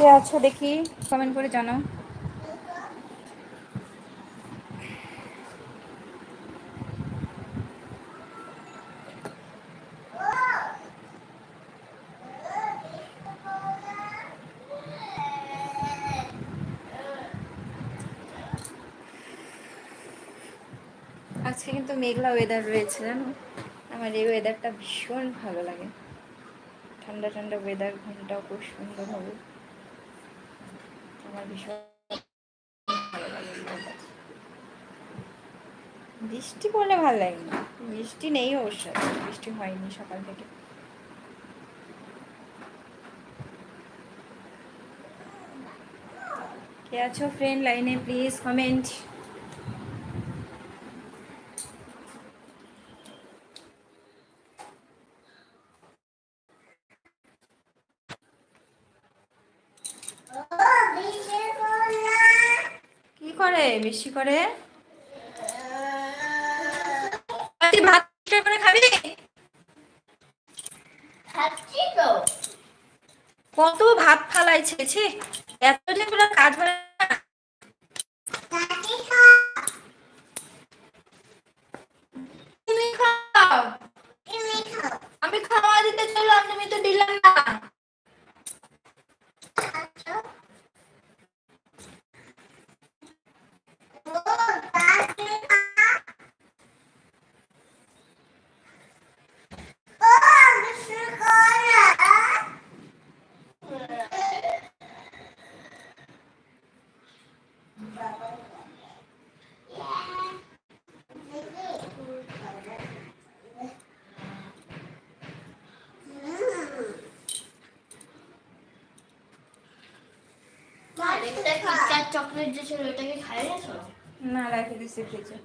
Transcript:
কে আছো দেখি, কমেন্ট করে জানাও। আজকে কিন্তু মেঘলা ওয়েদার রয়েছে জানো, আমার এই ওয়েদারটা ভীষণ ভালো লাগে। ঠান্ডা ঠান্ডা ওয়েদার, ঘুমটাও খুব সুন্দর হবে, আমার ভীষণ ভালো লাগে এই weather। বৃষ্টি পড়লে ভালো লাগে না, বৃষ্টি নেই অবশ্য, বৃষ্টি হয়নি সকাল থেকে। কে আছো ফ্রেন্ড লাইনে, প্লিজ কমেন্ট। কি করে বৃষ্টি করে? তুই ভাত করে খাবি? কত ভাত ফালাইছে, ছি এতদিন পুরো কাজ হয় না। তুমি খাও, আমি খাওয়া দিতে চললাম, তুমি তো দিলাম না। চকলেট যে ছিল ওটাকে খাই গেছো? না, রেখে দিছি ফ্রিজে।